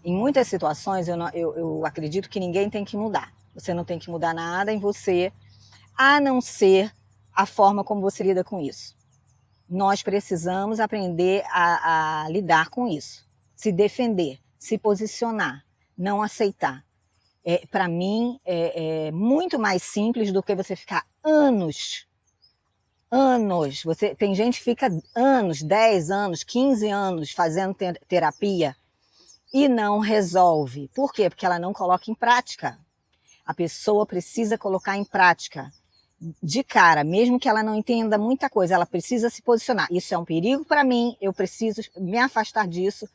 em muitas situações, eu acredito que ninguém tem que mudar. Você não tem que mudar nada em você, a não ser a forma como você lida com isso. Nós precisamos aprender a lidar com isso, se defender, se posicionar, não aceitar. Para mim, é muito mais simples do que você ficar anos. Tem gente que fica anos, 10 anos, 15 anos fazendo terapia e não resolve. Por quê? Porque ela não coloca em prática. A pessoa precisa colocar em prática. De cara, mesmo que ela não entenda muita coisa, ela precisa se posicionar. Isso é um perigo para mim, eu preciso me afastar disso,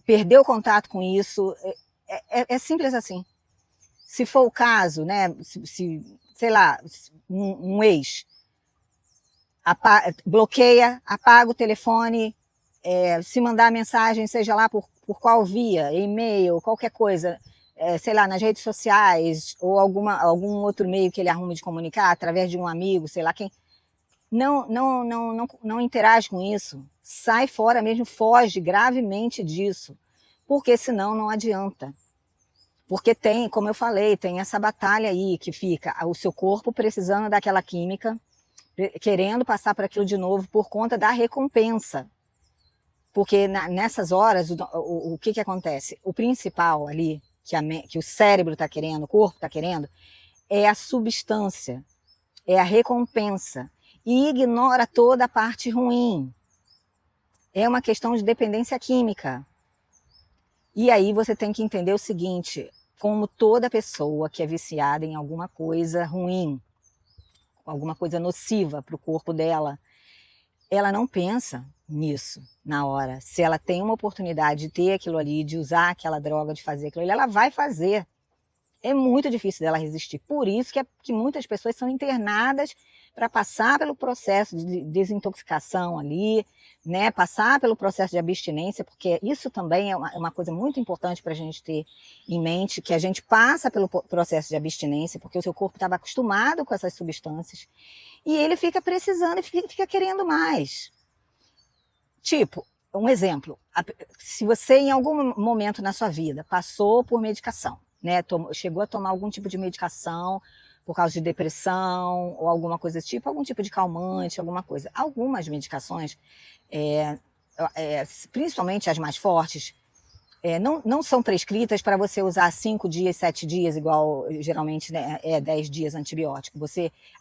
perder o contato com isso. É simples assim. Se for o caso, né, sei lá, um ex, bloqueia, apaga o telefone, se mandar mensagem, seja lá por qual via, e-mail, qualquer coisa, sei lá, nas redes sociais, ou algum outro meio que ele arrume de comunicar, através de um amigo, sei lá quem, não interage com isso, sai fora mesmo, foge gravemente disso, porque senão não adianta. Porque tem, como eu falei, tem essa batalha aí que fica o seu corpo precisando daquela química, querendo passar por aquilo de novo por conta da recompensa. Porque nessas horas, o que acontece? O principal ali, que o cérebro está querendo, o corpo está querendo, é a substância, é a recompensa. E ignora toda a parte ruim. É uma questão de dependência química. E aí você tem que entender o seguinte, como toda pessoa que é viciada em alguma coisa ruim, alguma coisa nociva para o corpo dela, ela não pensa nisso na hora. Se ela tem uma oportunidade de ter aquilo ali, de usar aquela droga, de fazer aquilo ali, ela vai fazer. É muito difícil dela resistir. Por isso que muitas pessoas são internadas para passar pelo processo de desintoxicação ali, né? Passar pelo processo de abstinência, porque isso também é uma coisa muito importante para a gente ter em mente, que a gente passa pelo processo de abstinência, porque o seu corpo estava acostumado com essas substâncias, e ele fica precisando e fica querendo mais. Tipo, um exemplo, se você em algum momento na sua vida passou por medicação, né, chegou a tomar algum tipo de medicação por causa de depressão ou alguma coisa desse tipo, algum tipo de calmante, alguma coisa. Algumas medicações, principalmente as mais fortes, não são prescritas para você usar 5 dias, 7 dias, igual geralmente, né, 10 dias antibiótico.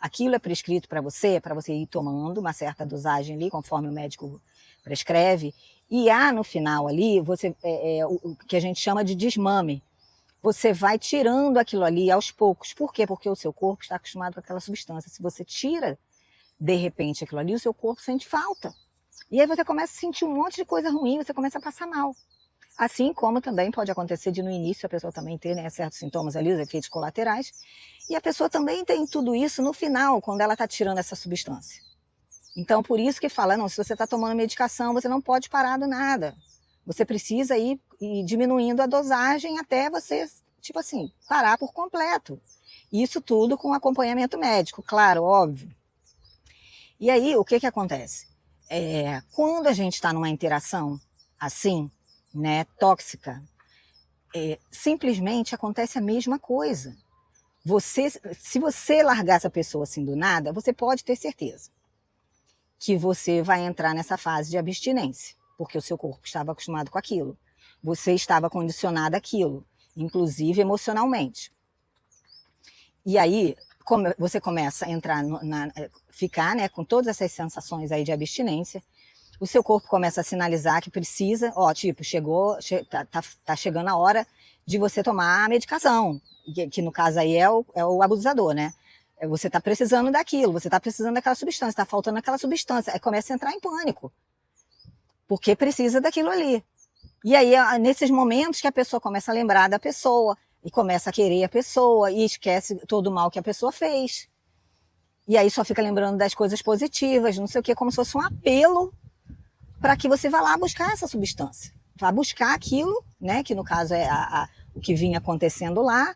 Aquilo é prescrito para você ir tomando uma certa dosagem ali, conforme o médico prescreve, e no final ali, o que a gente chama de desmame. Você vai tirando aquilo ali aos poucos. Por quê? Porque o seu corpo está acostumado com aquela substância. Se você tira, de repente, aquilo ali, o seu corpo sente falta. E aí você começa a sentir um monte de coisa ruim, você começa a passar mal. Assim como também pode acontecer de no início a pessoa também ter, né, certos sintomas ali, os efeitos colaterais, e a pessoa também tem tudo isso no final, quando ela está tirando essa substância. Então, por isso que fala, não, se você está tomando medicação, você não pode parar do nada. Você precisa ir diminuindo a dosagem até você, tipo assim, parar por completo. Isso tudo com acompanhamento médico, claro, óbvio. E aí, o que acontece? Quando a gente está numa interação assim, né, tóxica, simplesmente acontece a mesma coisa. Se você largar essa pessoa assim do nada, você pode ter certeza que você vai entrar nessa fase de abstinência, porque o seu corpo estava acostumado com aquilo. Você estava condicionado àquilo, inclusive emocionalmente. E aí, você começa a entrar, ficar, né, com todas essas sensações aí de abstinência, o seu corpo começa a sinalizar que precisa, tá chegando a hora de você tomar a medicação, que no caso aí é o abusador, né? Você está precisando daquilo, você está precisando daquela substância, está faltando aquela substância. Aí começa a entrar em pânico, porque precisa daquilo ali. E aí, nesses momentos que a pessoa começa a lembrar da pessoa, e começa a querer a pessoa, e esquece todo o mal que a pessoa fez. E aí só fica lembrando das coisas positivas, não sei o quê, como se fosse um apelo para que você vá lá buscar essa substância. Vá buscar aquilo, né, que no caso é o que vinha acontecendo lá,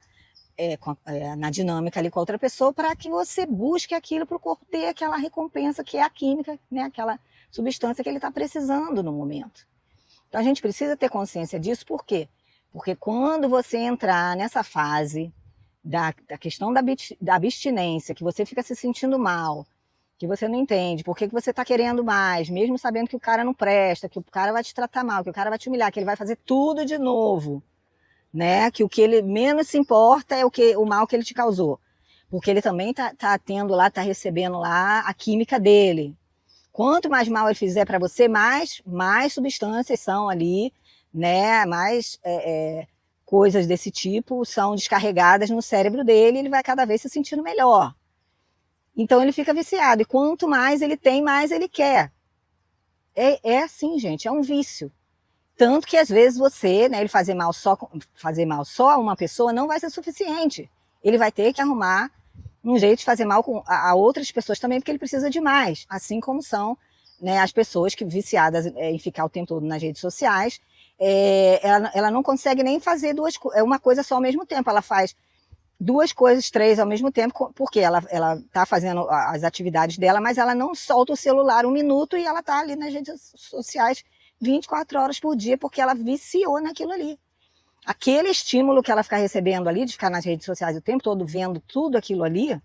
na dinâmica ali com a outra pessoa, para que você busque aquilo para o corpo ter aquela recompensa que é a química, né, aquela substância que ele está precisando no momento. Então a gente precisa ter consciência disso, por quê? Porque quando você entrar nessa fase da questão da abstinência, que você fica se sentindo mal, que você não entende por que você está querendo mais, mesmo sabendo que o cara não presta, que o cara vai te tratar mal, que o cara vai te humilhar, que ele vai fazer tudo de novo, né? Que o que ele menos se importa é o mal que ele te causou. Porque ele também tá tendo lá, tá recebendo lá a química dele. Quanto mais mal ele fizer para você, mais substâncias são ali, né? Mais coisas desse tipo são descarregadas no cérebro dele, e ele vai cada vez se sentindo melhor. Então ele fica viciado, e quanto mais ele tem, mais ele quer. É assim, gente, é um vício. Tanto que às vezes você, né, ele fazer mal só a uma pessoa não vai ser suficiente. Ele vai ter que arrumar um jeito de fazer mal a outras pessoas também, porque ele precisa de mais. Assim como são, né, as pessoas que viciadas em ficar o tempo todo nas redes sociais, ela não consegue nem fazer uma coisa só ao mesmo tempo. Ela faz 2 coisas, 3 ao mesmo tempo, porque ela está fazendo as atividades dela, mas ela não solta o celular 1 minuto e ela está ali nas redes sociais 24 horas por dia, porque ela viciou naquilo ali. Aquele estímulo que ela fica recebendo ali, de ficar nas redes sociais o tempo todo, vendo tudo aquilo ali,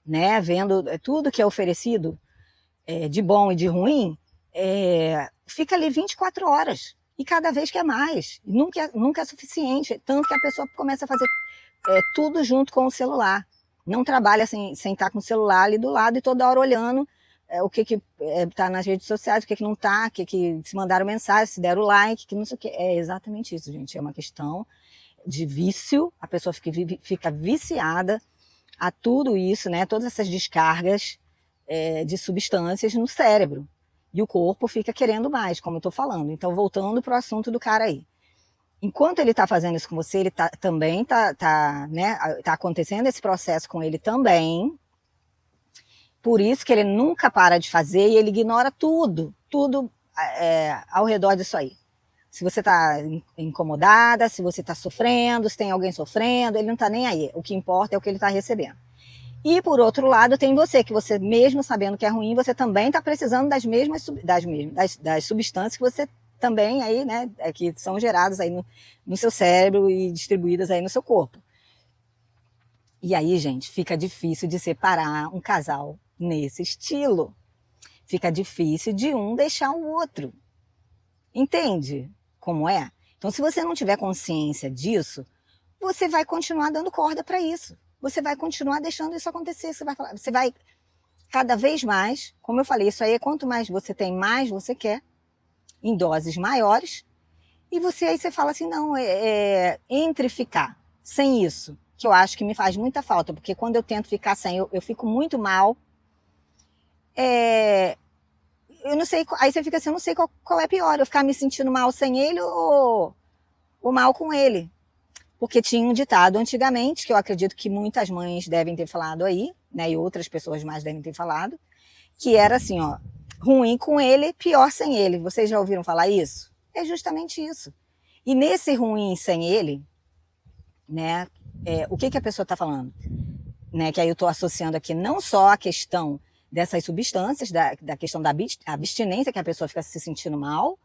né, vendo tudo que é oferecido de bom e de ruim, fica ali 24 horas. E cada vez quer mais. Nunca é suficiente. Tanto que a pessoa começa a fazer tudo junto com o celular. Não trabalha sem estar com o celular ali do lado e toda hora olhando o que tá nas redes sociais, o que não tá, que se mandaram mensagem, se deram like, que não sei o que. É exatamente isso, gente. É uma questão de vício. A pessoa fica viciada a tudo isso, né? Todas essas descargas de substâncias no cérebro. E o corpo fica querendo mais, como eu estou falando. Então, voltando para o assunto do cara aí. Enquanto ele está fazendo isso com você, ele também está acontecendo esse processo com ele também. Por isso que ele nunca para de fazer e ele ignora tudo ao redor disso aí. Se você está incomodada, se você está sofrendo, se tem alguém sofrendo, ele não está nem aí. O que importa é o que ele está recebendo. E, por outro lado, tem você, que você, mesmo sabendo que é ruim, você também está precisando das substâncias que você também aí, né, que são geradas aí no seu cérebro e distribuídas aí no seu corpo. E aí, gente, fica difícil de separar um casal nesse estilo. Fica difícil de um deixar o outro. Entende como é? Então, se você não tiver consciência disso, você vai continuar dando corda para isso. Você vai continuar deixando isso acontecer. Você vai cada vez mais, como eu falei, isso aí é quanto mais você tem, mais você quer, em doses maiores. E aí você fala assim, não, entre ficar sem isso, que eu acho que me faz muita falta, porque quando eu tento ficar sem, eu fico muito mal. Eu não sei, aí você fica assim, eu não sei qual é pior, eu ficar me sentindo mal sem ele ou mal com ele. Porque tinha um ditado antigamente, que eu acredito que muitas mães devem ter falado aí, né, e outras pessoas mais devem ter falado, que era assim, ó, ruim com ele, pior sem ele. Vocês já ouviram falar isso? É justamente isso. E nesse ruim sem ele, né, o que a pessoa está falando? Né, que aí eu estou associando aqui não só a questão dessas substâncias, da questão da abstinência, que a pessoa fica se sentindo mal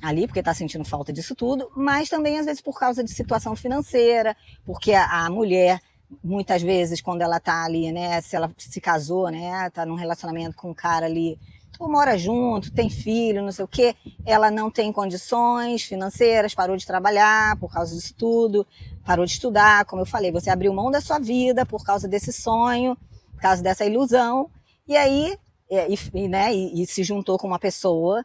ali, porque está sentindo falta disso tudo, mas também às vezes por causa de situação financeira, porque a mulher, muitas vezes, quando ela está ali, né, se ela se casou, né, está num relacionamento com um cara ali, ou mora junto, tem filho, não sei o quê, ela não tem condições financeiras, parou de trabalhar por causa disso tudo, parou de estudar, como eu falei, você abriu mão da sua vida por causa desse sonho, por causa dessa ilusão, e aí, e se juntou com uma pessoa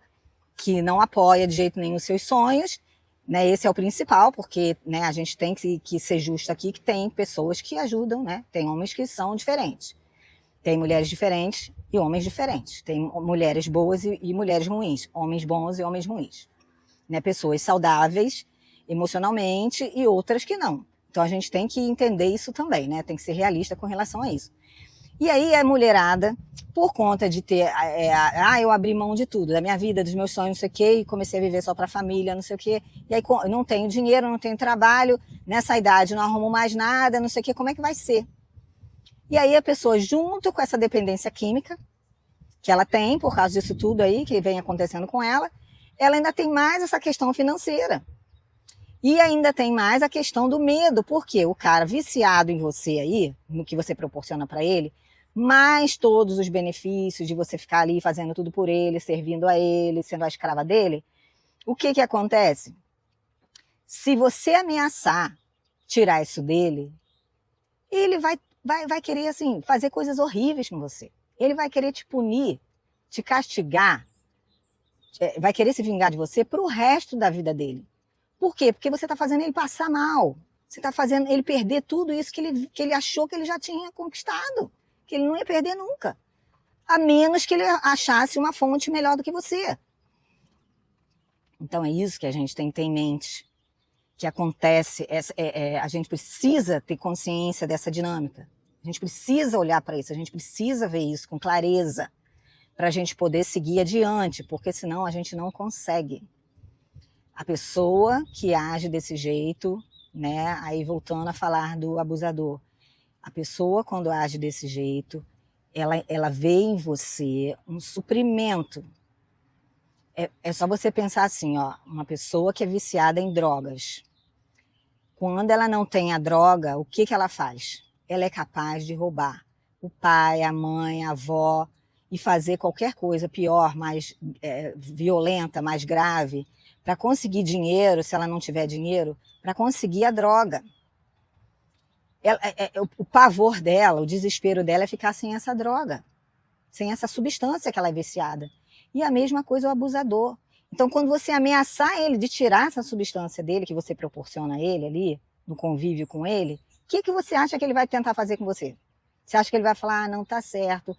que não apoia de jeito nenhum os seus sonhos, né? Esse é o principal, porque, né, a gente tem que ser justo aqui, que tem pessoas que ajudam, né? Tem homens que são diferentes, tem mulheres diferentes e homens diferentes, tem mulheres boas e mulheres ruins, homens bons e homens ruins, né? Pessoas saudáveis emocionalmente e outras que não. Então a gente tem que entender isso também, né? Tem que ser realista com relação a isso. E aí a mulherada, por conta de ter, eu abri mão de tudo, da minha vida, dos meus sonhos, não sei o quê, e comecei a viver só para a família, não sei o quê, e aí não tenho dinheiro, não tenho trabalho, nessa idade não arrumo mais nada, não sei o quê, como é que vai ser? E aí a pessoa, junto com essa dependência química, que ela tem, por causa disso tudo aí, que vem acontecendo com ela ainda tem mais essa questão financeira. E ainda tem mais a questão do medo, porque o cara viciado em você aí, no que você proporciona para ele, mais todos os benefícios de você ficar ali fazendo tudo por ele, servindo a ele, sendo a escrava dele, o que acontece? Se você ameaçar tirar isso dele, ele vai querer assim, fazer coisas horríveis com você. Ele vai querer te punir, te castigar, vai querer se vingar de você para o resto da vida dele. Por quê? Porque você está fazendo ele passar mal. Você está fazendo ele perder tudo isso que ele achou que ele já tinha conquistado. Que ele não ia perder nunca. A menos que ele achasse uma fonte melhor do que você. Então é isso que a gente tem que ter em mente. Que acontece, a gente precisa ter consciência dessa dinâmica. A gente precisa olhar para isso, a gente precisa ver isso com clareza. Para a gente poder seguir adiante, porque senão a gente não consegue. A pessoa que age desse jeito, né? Aí voltando a falar do abusador, a pessoa quando age desse jeito, ela vê em você um suprimento. É só você pensar assim, ó, uma pessoa que é viciada em drogas, quando ela não tem a droga, o que ela faz? Ela é capaz de roubar o pai, a mãe, a avó e fazer qualquer coisa pior, mais violenta, mais grave, para conseguir dinheiro, se ela não tiver dinheiro, para conseguir a droga. O pavor dela, o desespero dela é ficar sem essa droga, sem essa substância que ela é viciada. E a mesma coisa o abusador. Então, quando você ameaçar ele de tirar essa substância dele, que você proporciona a ele ali, no convívio com ele, o que você acha que ele vai tentar fazer com você? Você acha que ele vai falar, não, tá certo,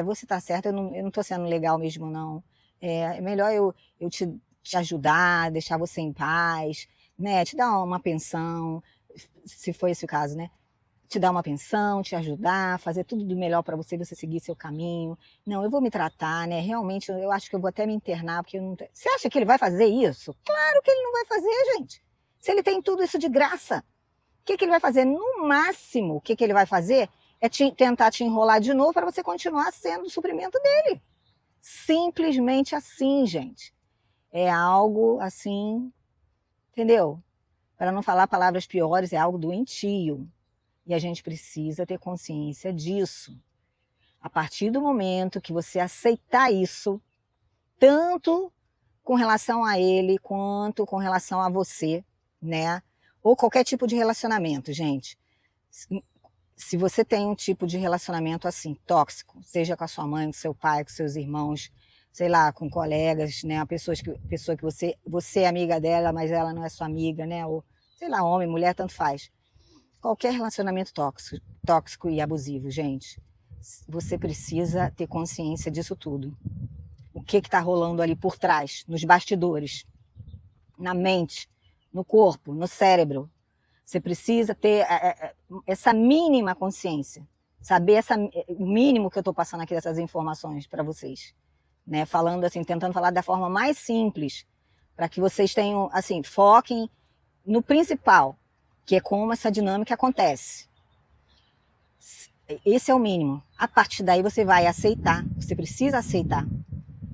você tá certo, eu não tô sendo legal mesmo, não. É melhor eu te ajudar, deixar você em paz, né? Te dar uma pensão, se for esse o caso, né? Te dar uma pensão, te ajudar, fazer tudo do melhor para você seguir seu caminho. Não, eu vou me tratar, né? Realmente, eu acho que eu vou até me internar, porque eu não... Você acha que ele vai fazer isso? Claro que ele não vai fazer, gente. Se ele tem tudo isso de graça, o que ele vai fazer? No máximo, o que ele vai fazer é tentar te enrolar de novo para você continuar sendo o suprimento dele. Simplesmente assim, gente. É algo assim, entendeu? Para não falar palavras piores, é algo doentio. E a gente precisa ter consciência disso. A partir do momento que você aceitar isso, tanto com relação a ele, quanto com relação a você, né? Ou qualquer tipo de relacionamento, gente. Se você tem um tipo de relacionamento assim, tóxico, seja com a sua mãe, com seu pai, com seus irmãos, sei lá, com colegas, né? A pessoa que você é amiga dela, mas ela não é sua amiga, né? Ou, sei lá, homem, mulher, tanto faz. Qualquer relacionamento tóxico e abusivo, gente, você precisa ter consciência disso tudo. O que está rolando ali por trás, nos bastidores, na mente, no corpo, no cérebro. Você precisa ter essa mínima consciência, saber o mínimo que eu estou passando aqui dessas informações para vocês, né? Falando assim, tentando falar da forma mais simples, para que vocês tenham, assim, foquem no principal, que é como essa dinâmica acontece. Esse é o mínimo. A partir daí você vai aceitar, você precisa aceitar.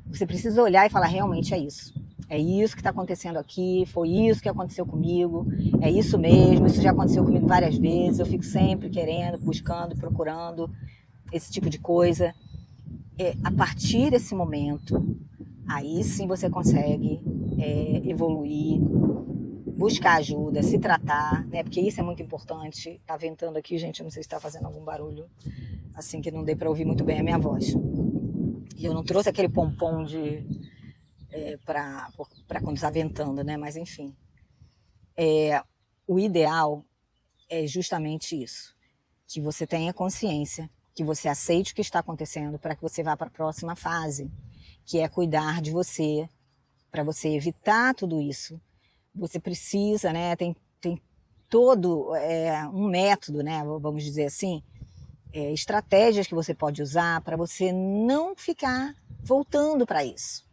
Você precisa olhar e falar, realmente é isso. É isso que está acontecendo aqui, foi isso que aconteceu comigo, é isso mesmo, isso já aconteceu comigo várias vezes, eu fico sempre querendo, buscando, procurando esse tipo de coisa. A partir desse momento, aí sim você consegue evoluir, buscar ajuda, se tratar, né? Porque isso é muito importante. Tá ventando aqui, gente, eu não sei se está fazendo algum barulho, assim que não dê para ouvir muito bem a minha voz. E eu não trouxe aquele pompom para quando está ventando, né? Mas enfim. O ideal é justamente isso. Que você tenha consciência, que você aceite o que está acontecendo para que você vá para a próxima fase, que é cuidar de você, para você evitar tudo isso. Você precisa, né? Tem todo um método, né? Vamos dizer assim, estratégias que você pode usar para você não ficar voltando para isso.